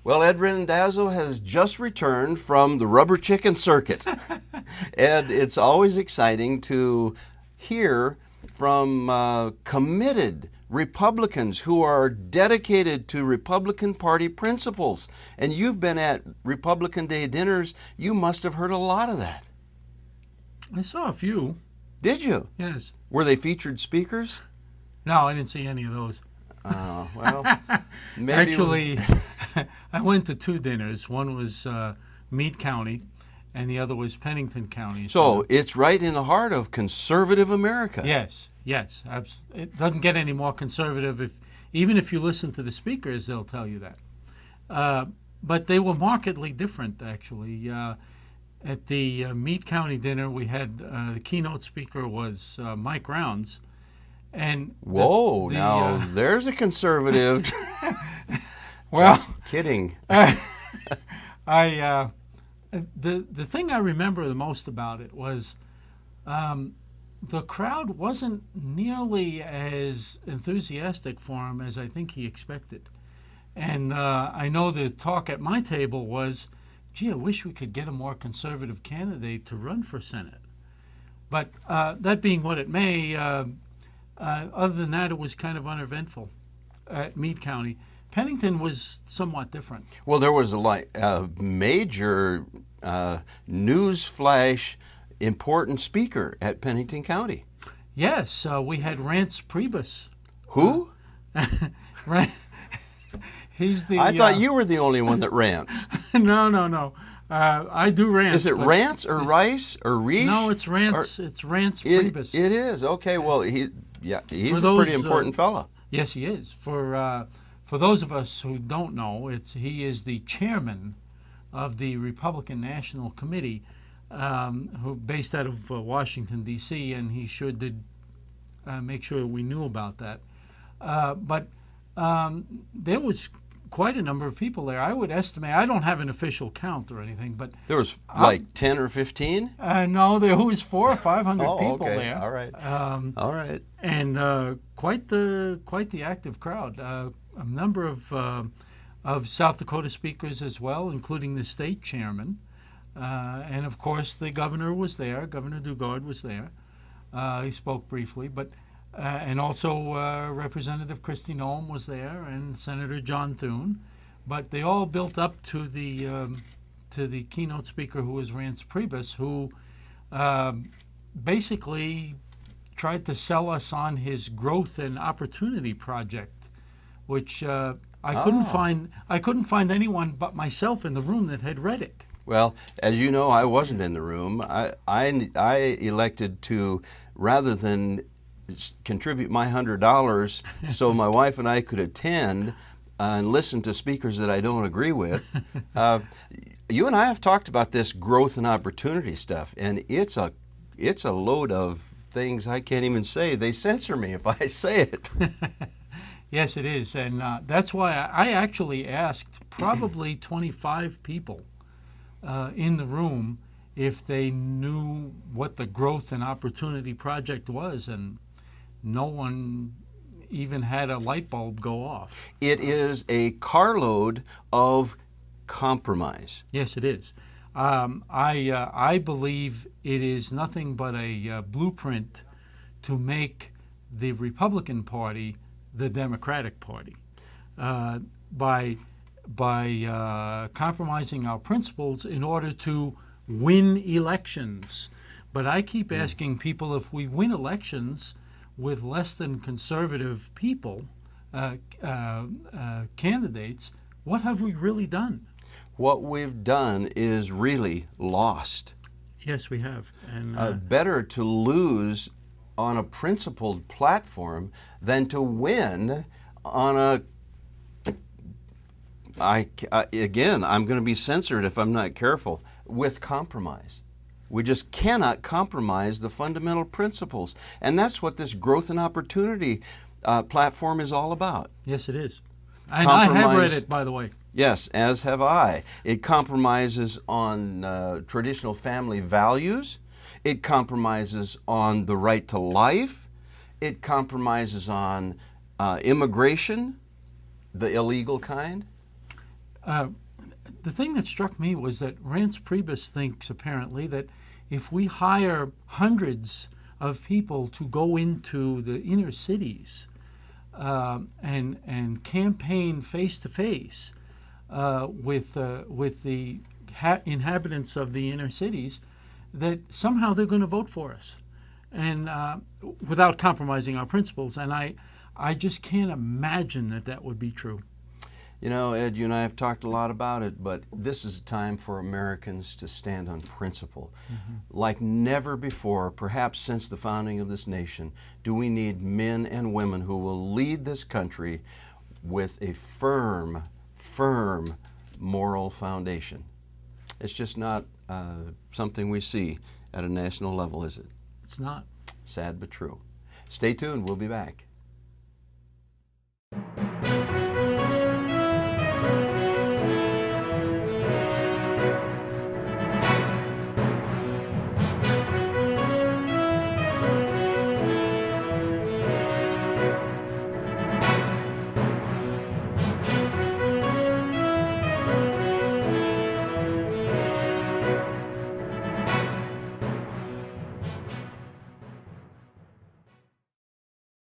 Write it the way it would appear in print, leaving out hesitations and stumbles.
Well, Ed Randazzo has just returned from the Rubber Chicken Circuit. Ed, it's always exciting to hear from committed Republicans who are dedicated to Republican Party principles. And you've been at Republican Day dinners. You must have heard a lot of that. I saw a few. Did you? Yes. Were they featured speakers? No, I didn't see any of those. Well, maybe. Actually, I went to two dinners. One was Meade County, and the other was Pennington County. So it's right in the heart of conservative America. Yes. It doesn't get any more conservative. Even if you listen to the speakers, they'll tell you that. But they were markedly different, actually. At the Meade County dinner, we had the keynote speaker was Mike Rounds. And now there's a conservative. Well, just kidding. The thing I remember the most about it was the crowd wasn't nearly as enthusiastic for him as I think he expected. And I know the talk at my table was, gee, I wish we could get a more conservative candidate to run for Senate. But that being what it may, other than that, it was kind of uneventful at Meade County. Pennington was somewhat different. Well, there was a major newsflash important speaker at Pennington County. Yes, we had Rance Priebus. Who? He's the. I thought you were the only one that rants. No. I do rant. Is it Rance or Rice or Reese? No, it's Rance. It's Rance Priebus. It is. Okay. Well, he's a pretty important fella. Yes, he is. For those of us who don't know, he is the chairman of the Republican National Committee, who based out of Washington D.C. and he should make sure we knew about that. But there was quite a number of people there. I would estimate, I don't have an official count or anything, but there was like 10 or 15. No, there was 400 or 500 people there. All right. All right. And quite the active crowd. A number of South Dakota speakers as well, including the state chairman, and of course the governor was there. Governor Dugard was there. He spoke briefly, but. And also Representative Kristi Noem was there, and Senator John Thune, but they all built up to the keynote speaker, who was Rance Priebus, who basically tried to sell us on his growth and opportunity project, which I couldn't find anyone but myself in the room that had read it. Well, as you know, I wasn't in the room. I elected to, rather than contribute my $100 so my wife and I could attend and listen to speakers that I don't agree with. You and I have talked about this growth and opportunity stuff, and it's a load of things I can't even say. They censor me if I say it. Yes, it is, and that's why I actually asked probably 25 people in the room if they knew what the growth and opportunity project was, and no one even had a light bulb go off. It is a carload of compromise. Yes, it is. I believe it is nothing but a blueprint to make the Republican Party the Democratic Party by compromising our principles in order to win elections. But I keep asking people, if we win elections with less than conservative people, candidates, what have we really done? What we've done is really lost. Yes, we have. And better to lose on a principled platform than to win on a. Again, I'm going to be censored if I'm not careful, with compromise. We just cannot compromise the fundamental principles. And that's what this growth and opportunity platform is all about. Yes, it is. And I have read it, by the way. Yes, as have I. It compromises on traditional family values. It compromises on the right to life. It compromises on immigration, the illegal kind. The thing that struck me was that Reince Priebus thinks apparently that if we hire hundreds of people to go into the inner cities and campaign face to face with the inhabitants of the inner cities, that somehow they're going to vote for us, and without compromising our principles. And I just can't imagine that that would be true. You know, Ed, you and I have talked a lot about it, but this is a time for Americans to stand on principle. Like never before, perhaps since the founding of this nation, do we need men and women who will lead this country with a firm, firm moral foundation. It's just not something we see at a national level, is it? It's not. Sad but true. Stay tuned. We'll be back.